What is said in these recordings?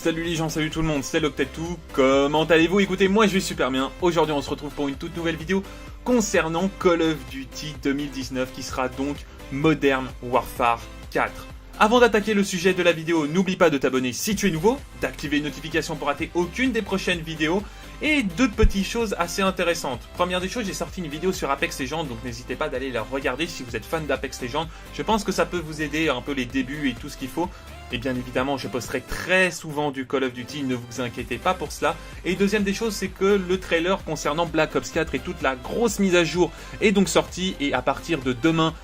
Salut les gens, salut tout le monde, c'est Loctetou, comment allez-vous? Écoutez, moi je vais super bien. Aujourd'hui on se retrouve pour une toute nouvelle vidéo concernant Call of Duty 2019 qui sera donc Modern Warfare 4. Avant d'attaquer le sujet de la vidéo, n'oublie pas de t'abonner si tu es nouveau, d'activer les notifications pour rater aucune des prochaines vidéos, et deux petites choses assez intéressantes. Première des choses, j'ai sorti une vidéo sur Apex Legends, donc n'hésitez pas d'aller la regarder si vous êtes fan d'Apex Legends. Je pense que ça peut vous aider un peu les débuts et tout ce qu'il faut. Et bien évidemment, je posterai très souvent du Call of Duty, ne vous inquiétez pas pour cela. Et deuxième des choses, c'est que le trailer concernant Black Ops 4 et toute la grosse mise à jour est donc sorti. Et à partir de demain,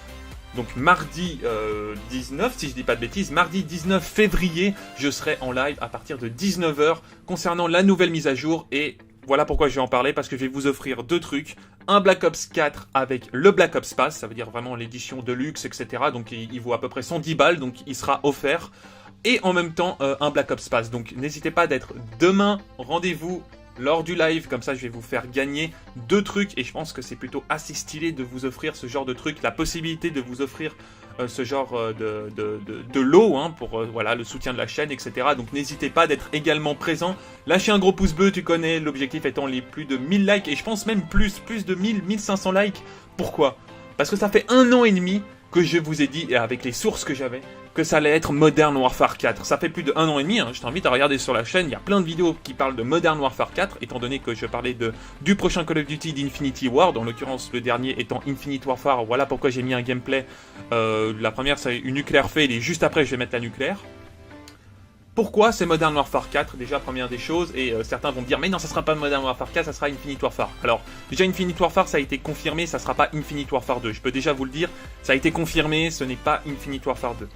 donc mardi 19, si je dis pas de bêtises, mardi 19 février, je serai en live à partir de 19 h concernant la nouvelle mise à jour. Et voilà pourquoi je vais en parler, parce que je vais vous offrir deux trucs. Un Black Ops 4 avec le Black Ops Pass, ça veut dire vraiment l'édition de luxe, etc. Donc il vaut à peu près 110 balles, donc il sera offert. Et en même temps, un Black Ops Pass. Donc n'hésitez pas d'être demain, rendez-vous lors du live, comme ça je vais vous faire gagner deux trucs. Et je pense que c'est plutôt assez stylé de vous offrir ce genre de truc, la possibilité de vous offrir ce genre de lot hein, pour voilà, le soutien de la chaîne, etc. Donc n'hésitez pas d'être également présent. Lâchez un gros pouce bleu, tu connais, l'objectif étant les plus de 1000 likes. Et je pense même plus de 1500 likes. Pourquoi? Parce que ça fait 1 an et demi que je vous ai dit, et avec les sources que j'avais, que ça allait être Modern Warfare 4. Ça fait plus de 1 an et demi, hein. Je t'invite à regarder sur la chaîne, il y a plein de vidéos qui parlent de Modern Warfare 4, étant donné que je parlais du prochain Call of Duty d'Infinity Ward, en l'occurrence le dernier étant Infinite Warfare. Voilà pourquoi j'ai mis un gameplay. La première c'est une nucléaire fail, et juste après je vais mettre la nucléaire. Pourquoi c'est Modern Warfare 4? Déjà, première des choses, et certains vont me dire, mais non, ça sera pas Modern Warfare 4, ça sera Infinite Warfare. Alors, déjà, Infinite Warfare, ça a été confirmé, ça sera pas Infinite Warfare 2. Je peux déjà vous le dire, ça a été confirmé, ce n'est pas Infinite Warfare 2.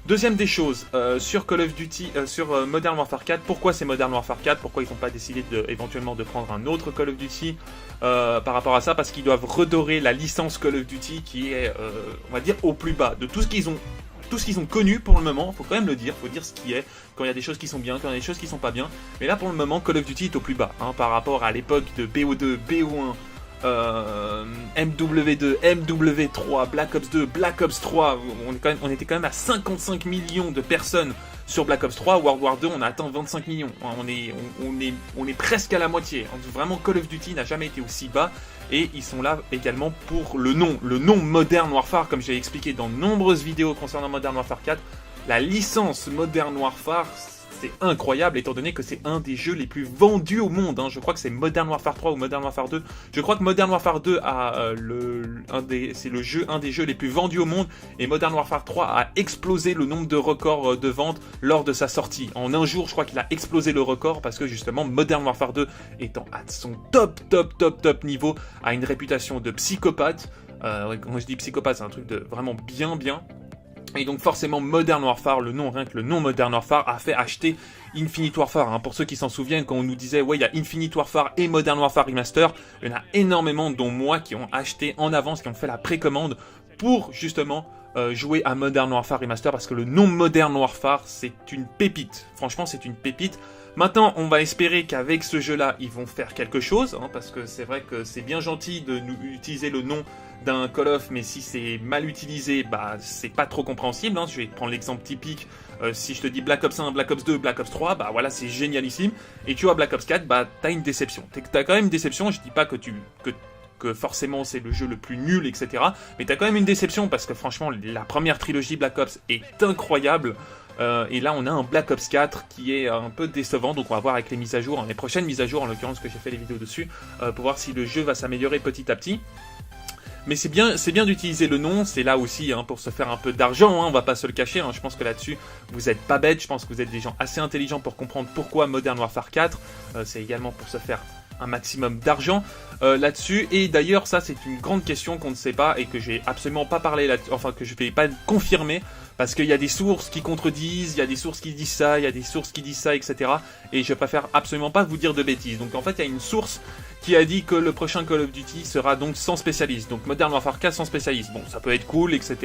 Deuxième des choses, sur Call of Duty, sur Modern Warfare 4, pourquoi c'est Modern Warfare 4? Pourquoi ils n'ont pas décidé éventuellement de prendre un autre Call of Duty par rapport à ça? Parce qu'ils doivent redorer la licence Call of Duty qui est, on va dire, au plus bas de tout ce qu'ils ont connu pour le moment. Faut quand même le dire, faut dire ce qui est, quand il y a des choses qui sont bien, quand il y a des choses qui sont pas bien. Mais là pour le moment, Call of Duty est au plus bas hein, par rapport à l'époque de BO2, BO1, MW2, MW3, Black Ops 2, Black Ops 3. On était quand même à 55 millions de personnes sur Black Ops 3. World War 2, on a atteint 25 millions. On est presque à la moitié. Vraiment, Call of Duty n'a jamais été aussi bas. Et ils sont là également pour le nom Modern Warfare, comme j'ai expliqué dans de nombreuses vidéos concernant Modern Warfare 4. La licence Modern Warfare, c'est incroyable, étant donné que c'est un des jeux les plus vendus au monde. Hein. Je crois que c'est Modern Warfare 3 ou Modern Warfare 2. Je crois que Modern Warfare 2 a c'est un des jeux les plus vendus au monde. Et Modern Warfare 3 a explosé le nombre de records de vente lors de sa sortie. En un jour, je crois qu'il a explosé le record parce que justement Modern Warfare 2 étant à son top niveau, a une réputation de psychopathe. Quand je dis psychopathe, c'est un truc de vraiment bien. Et donc forcément Modern Warfare, rien que le nom Modern Warfare a fait acheter Infinite Warfare. Hein. Pour ceux qui s'en souviennent, quand on nous disait ouais il y a Infinite Warfare et Modern Warfare Remaster, il y en a énormément dont moi qui ont acheté en avance, qui ont fait la précommande pour justement jouer à Modern Warfare Remaster, parce que le nom Modern Warfare c'est une pépite. Franchement c'est une pépite. Maintenant, on va espérer qu'avec ce jeu-là, ils vont faire quelque chose, hein, parce que c'est vrai que c'est bien gentil de nous utiliser le nom d'un Call of, mais si c'est mal utilisé, bah c'est pas trop compréhensible. Hein. Je vais prendre l'exemple typique. Si je te dis Black Ops 1, Black Ops 2, Black Ops 3, bah voilà, c'est génialissime. Et tu vois Black Ops 4, bah t'as une déception. T'as quand même une déception. Je dis pas que forcément c'est le jeu le plus nul, etc. Mais t'as quand même une déception parce que franchement, la première trilogie Black Ops est incroyable. Et là on a un Black Ops 4 qui est un peu décevant, donc on va voir avec les mises à jour, hein, les prochaines mises à jour en l'occurrence, que j'ai fait les vidéos dessus, pour voir si le jeu va s'améliorer petit à petit. Mais c'est bien d'utiliser le nom, c'est là aussi hein, pour se faire un peu d'argent, hein, on va pas se le cacher, hein, je pense que là-dessus vous êtes pas bêtes, je pense que vous êtes des gens assez intelligents pour comprendre pourquoi Modern Warfare 4, c'est également pour se faire un maximum d'argent là-dessus. Et d'ailleurs ça c'est une grande question qu'on ne sait pas et que j'ai absolument pas parlé là, enfin que je vais pas confirmer, parce qu'il y a des sources qui contredisent, il y a des sources qui disent ça, il y a des sources qui disent ça, etc. Et je préfère absolument pas vous dire de bêtises. Donc en fait il y a une source qui a dit que le prochain Call of Duty sera donc sans spécialiste. Donc Modern Warfare 4 sans spécialiste. Bon, ça peut être cool, etc.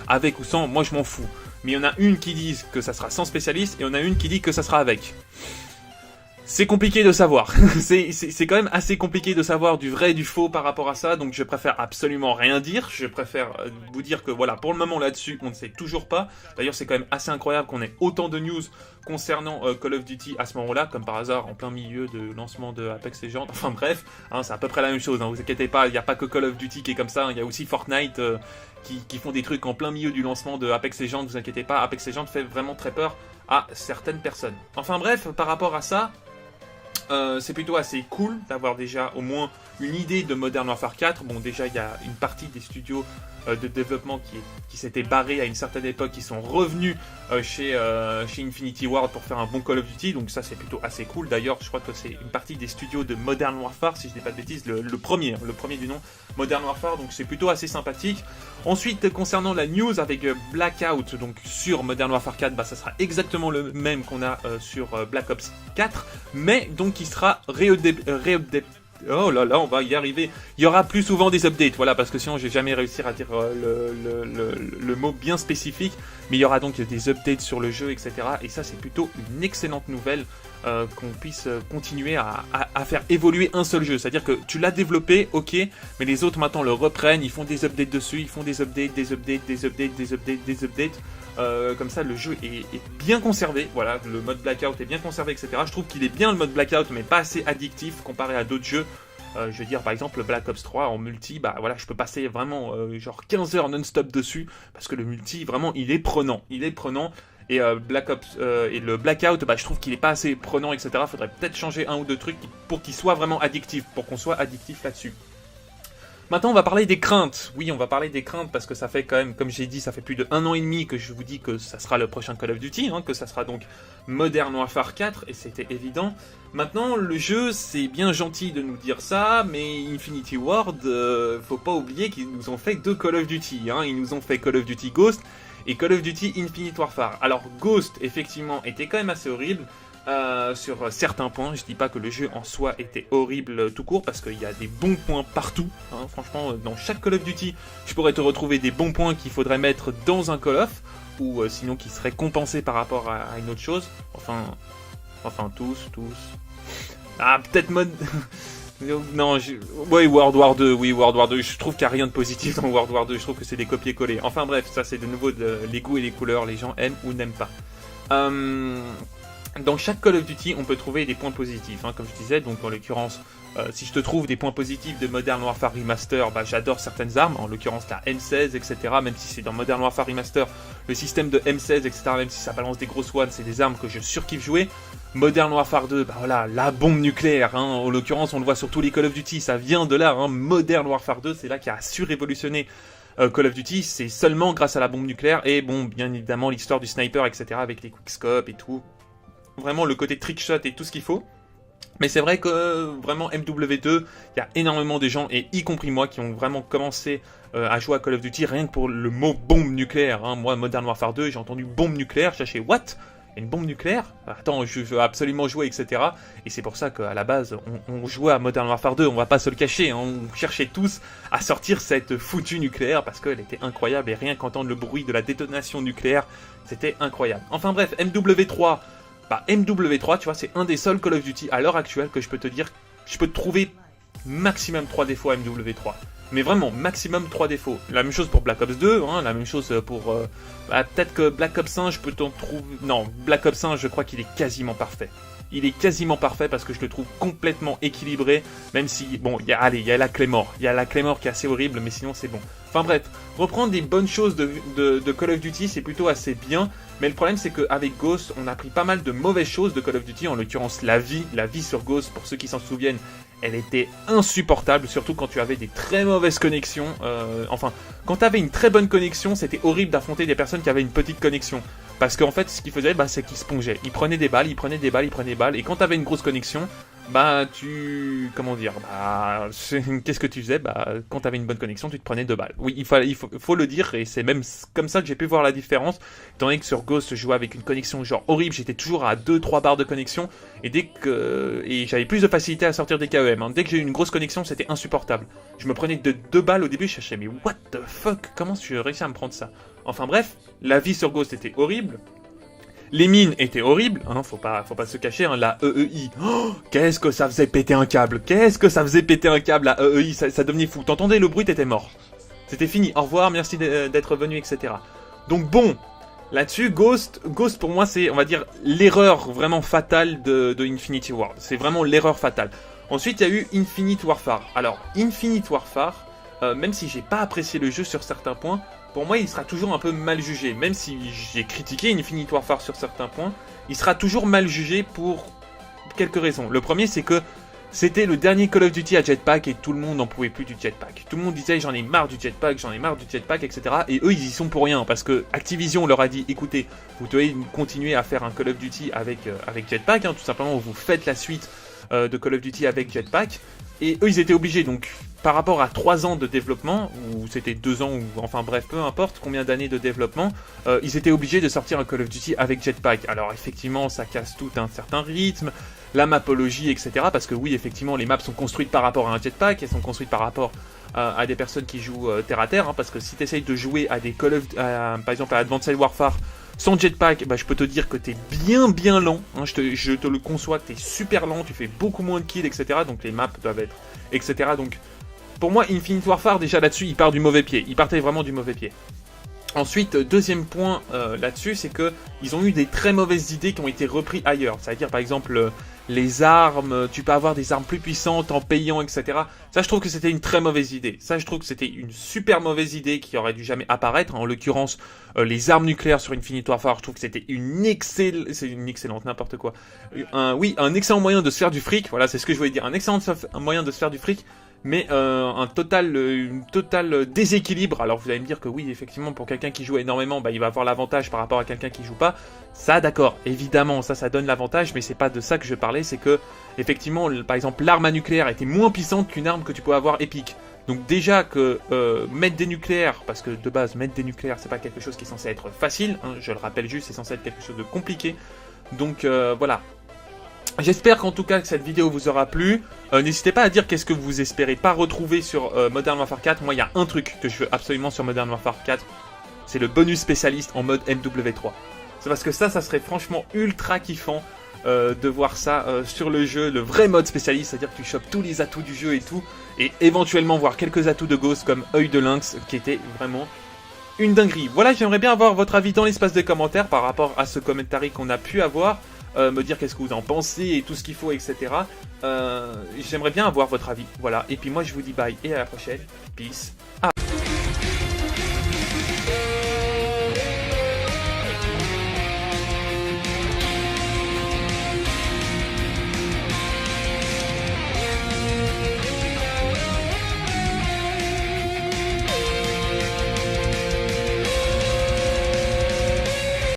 Avec ou sans, moi je m'en fous. Mais il y en a une qui dit que ça sera sans spécialiste et il y en a une qui dit que ça sera avec. C'est compliqué de savoir. c'est quand même assez compliqué de savoir du vrai et du faux par rapport à ça, donc je préfère absolument rien dire. Je préfère vous dire que voilà, pour le moment là-dessus, on ne sait toujours pas. D'ailleurs, c'est quand même assez incroyable qu'on ait autant de news concernant Call of Duty à ce moment-là, comme par hasard, en plein milieu de lancement de Apex Legends. Enfin bref, hein, c'est à peu près la même chose, hein, vous inquiétez pas, il n'y a pas que Call of Duty qui est comme ça, il y a aussi Fortnite qui font des trucs en plein milieu du lancement de Apex Legends, vous inquiétez pas, Apex Legends fait vraiment très peur à certaines personnes. Enfin bref, par rapport à ça, c'est plutôt assez cool d'avoir déjà au moins une idée de Modern Warfare 4. Bon, déjà, il y a une partie des studios de développement qui s'étaient barrés à une certaine époque, qui sont revenus chez Infinity Ward pour faire un bon Call of Duty. Donc ça, c'est plutôt assez cool. D'ailleurs, je crois que c'est une partie des studios de Modern Warfare, si je dis pas de bêtises, le premier du nom, Modern Warfare. Donc c'est plutôt assez sympathique. Ensuite, concernant la news avec Blackout, donc sur Modern Warfare 4, bah, ça sera exactement le même qu'on a sur Black Ops 4, mais donc qui sera oh là là, on va y arriver. Il y aura plus souvent des updates, voilà, parce que sinon je vais jamais réussir à dire le mot bien spécifique. Mais il y aura donc des updates sur le jeu, etc. Et ça, c'est plutôt une excellente nouvelle qu'on puisse continuer à faire évoluer un seul jeu. C'est-à-dire que tu l'as développé, ok, mais les autres maintenant le reprennent, ils font des updates dessus, ils font des updates, des updates, des updates, des updates, des updates. Comme ça, le jeu est bien conservé. Voilà, le mode Blackout est bien conservé, etc. Je trouve qu'il est bien le mode Blackout, mais pas assez addictif comparé à d'autres jeux. Je veux dire, par exemple, Black Ops 3 en multi, bah voilà, je peux passer vraiment genre 15 heures non-stop dessus, parce que le multi, vraiment, il est prenant. Il est prenant. Et Black Ops et le Blackout, bah, je trouve qu'il est pas assez prenant, etc. Faudrait peut-être changer un ou deux trucs pour qu'il soit vraiment addictif, pour qu'on soit addictif là-dessus. Maintenant, on va parler des craintes. Oui, on va parler des craintes parce que ça fait quand même, comme j'ai dit, ça fait plus de 1 an et demi que je vous dis que ça sera le prochain Call of Duty, hein, que ça sera donc Modern Warfare 4, et c'était évident. Maintenant, le jeu, c'est bien gentil de nous dire ça, mais Infinity Ward, faut pas oublier qu'ils nous ont fait 2 Call of Duty. Hein. Ils nous ont fait Call of Duty Ghost et Call of Duty Infinite Warfare. Alors, Ghost, effectivement, était quand même assez horrible. Sur certains points, je dis pas que le jeu en soi était horrible tout court, parce qu'il y a des bons points partout, hein. Franchement, dans chaque Call of Duty, je pourrais te retrouver des bons points qu'il faudrait mettre dans un Call of, ou sinon qui seraient compensés par rapport à une autre chose, enfin tous, ah peut-être mode... Non, oui, World War 2, je trouve qu'il n'y a rien de positif dans World War 2, je trouve que c'est des copier-coller, enfin bref, ça c'est de nouveau les goûts et les couleurs, les gens aiment ou n'aiment pas. Dans chaque Call of Duty, on peut trouver des points positifs, hein, comme je disais, donc en l'occurrence, si je te trouve des points positifs de Modern Warfare Remaster, bah, j'adore certaines armes, en l'occurrence la M16, etc., même si c'est dans Modern Warfare Remaster, le système de M16, etc., même si ça balance des grosses ones, c'est des armes que je surkiffe jouer. Modern Warfare 2, bah voilà, la bombe nucléaire, hein, en l'occurrence, on le voit sur tous les Call of Duty, ça vient de là, hein, Modern Warfare 2, c'est là qui a surrévolutionné Call of Duty, c'est seulement grâce à la bombe nucléaire, et bon, bien évidemment, l'histoire du sniper, etc., avec les quickscopes et tout. Vraiment le côté trickshot et tout ce qu'il faut. Mais c'est vrai que vraiment MW2, il y a énormément de gens, et y compris moi, qui ont vraiment commencé à jouer à Call of Duty rien que pour le mot bombe nucléaire. Hein. Moi, Modern Warfare 2, j'ai entendu bombe nucléaire, j'ai cherché what ? Une bombe nucléaire ? Attends, je veux absolument jouer, etc. Et c'est pour ça qu'à la base, on jouait à Modern Warfare 2, on va pas se le cacher, hein. On cherchait tous à sortir cette foutue nucléaire parce qu'elle était incroyable, et rien qu'entendre le bruit de la détonation nucléaire, c'était incroyable. Enfin bref, MW3... Bah, MW3, tu vois, c'est un des seuls Call of Duty à l'heure actuelle que je peux te dire, je peux te trouver maximum 3 défauts à MW3. Mais vraiment, maximum 3 défauts. La même chose pour Black Ops 2, hein, la même chose pour... peut-être que Black Ops 1, je peux t'en trouver... Non, Black Ops 1, je crois qu'il est quasiment parfait. Il est quasiment parfait parce que je le trouve complètement équilibré, même si, bon, il y a la Claymore. Il y a la Claymore qui est assez horrible, mais sinon c'est bon. Enfin bref, reprendre des bonnes choses de Call of Duty, c'est plutôt assez bien, mais le problème c'est qu'avec Ghost, on a pris pas mal de mauvaises choses de Call of Duty, en l'occurrence la vie sur Ghost, pour ceux qui s'en souviennent, elle était insupportable, surtout quand tu avais des très mauvaises connexions. Quand tu avais une très bonne connexion, c'était horrible d'affronter des personnes qui avaient une petite connexion. Parce qu'en fait, ce qu'ils faisaient, bah, c'est qu'ils spongeaient. Ils prenaient des balles, et quand tu avais une grosse connexion, bah, comment dire, bah, qu'est-ce que tu faisais? Bah, quand tu avais une bonne connexion, tu te prenais 2 balles. Oui, il faut le dire, et c'est même comme ça que j'ai pu voir la différence. Étant donné que sur Ghost, je jouais avec une connexion genre horrible, j'étais toujours à 2-3 barres de connexion, et j'avais plus de facilité à sortir des KEM. Hein. Dès que j'ai eu une grosse connexion, c'était insupportable. Je me prenais 2 balles au début, je cherchais, mais what the fuck? Comment tu réussis à me prendre ça? Enfin bref, la vie sur Ghost était horrible. Les mines étaient horribles, hein, faut pas se cacher, hein, la EEI. Oh, qu'est-ce que ça faisait péter un câble. Qu'est-ce que ça faisait péter un câble, la EEI, ça devenait fou. T'entendais le bruit, t'étais mort. C'était fini, au revoir, merci d'être venu, etc. Donc bon, là-dessus, Ghost pour moi c'est, on va dire, l'erreur vraiment fatale de Infinity Ward. C'est vraiment l'erreur fatale. Ensuite, il y a eu Infinite Warfare. Alors, Infinite Warfare, même si j'ai pas apprécié le jeu sur certains points, pour moi, il sera toujours un peu mal jugé. Même si j'ai critiqué Infinite Warfare sur certains points, il sera toujours mal jugé pour quelques raisons. Le premier, c'est que c'était le dernier Call of Duty à jetpack et tout le monde n'en pouvait plus du jetpack. Tout le monde disait j'en ai marre du jetpack, etc. Et eux, ils y sont pour rien parce que Activision leur a dit écoutez, vous devez continuer à faire un Call of Duty avec jetpack, hein, tout simplement, vous faites la suite de Call of Duty avec jetpack. Et eux, ils étaient obligés, donc par rapport à 3 ans de développement, ou c'était 2 ans, ou enfin bref, peu importe combien d'années de développement, ils étaient obligés de sortir un Call of Duty avec jetpack. Alors effectivement, ça casse tout un certain rythme, la mapologie, etc. Parce que oui, effectivement, les maps sont construites par rapport à un jetpack, elles sont construites par rapport à des personnes qui jouent terre à terre, hein, parce que si tu essayes de jouer à des Call of, par exemple à Advanced Warfare, sans jetpack, bah, je peux te dire que t'es bien lent, hein, je te le conçois, t'es super lent, tu fais beaucoup moins de kills, etc. Donc les maps doivent être, etc. Donc pour moi, Infinite Warfare, déjà là-dessus, il part du mauvais pied, il partait vraiment du mauvais pied. Ensuite, deuxième point là-dessus, c'est que ils ont eu des très mauvaises idées qui ont été reprises ailleurs. C'est-à-dire, par exemple, les armes, tu peux avoir des armes plus puissantes en payant, etc. Ça, je trouve que c'était une très mauvaise idée. Ça, je trouve que c'était une super mauvaise idée qui aurait dû jamais apparaître. En l'occurrence, les armes nucléaires sur Infinite Warfare, je trouve que c'était une excellente, n'importe quoi. Un excellent moyen de se faire du fric. Voilà, c'est ce que je voulais dire. Un excellent moyen de se faire du fric. Mais un total déséquilibre. Alors vous allez me dire que oui, effectivement, pour quelqu'un qui joue énormément, bah, il va avoir l'avantage par rapport à quelqu'un qui joue pas. Ça, d'accord, évidemment, ça donne l'avantage, mais c'est pas de ça que je parlais. C'est que, effectivement, par exemple, l'arme à nucléaire était moins puissante qu'une arme que tu peux avoir épique. Donc déjà que mettre des nucléaires, parce que de base, mettre des nucléaires, c'est pas quelque chose qui est censé être facile, hein, je le rappelle juste, c'est censé être quelque chose de compliqué. Donc voilà. J'espère qu'en tout cas que cette vidéo vous aura plu. N'hésitez pas à dire qu'est-ce que vous espérez pas retrouver sur Modern Warfare 4. Moi, il y a un truc que je veux absolument sur Modern Warfare 4. C'est le bonus spécialiste en mode MW3. C'est parce que ça serait franchement ultra kiffant de voir ça sur le jeu. Le vrai mode spécialiste, c'est-à-dire que tu chopes tous les atouts du jeu et tout. Et éventuellement voir quelques atouts de Ghost comme œil de lynx qui était vraiment une dinguerie. Voilà, j'aimerais bien avoir votre avis dans l'espace de commentaires par rapport à ce commentaire qu'on a pu avoir. Me dire qu'est-ce que vous en pensez et tout ce qu'il faut, etc. J'aimerais bien avoir votre avis. Voilà. Et puis moi, je vous dis bye et à la prochaine. Peace.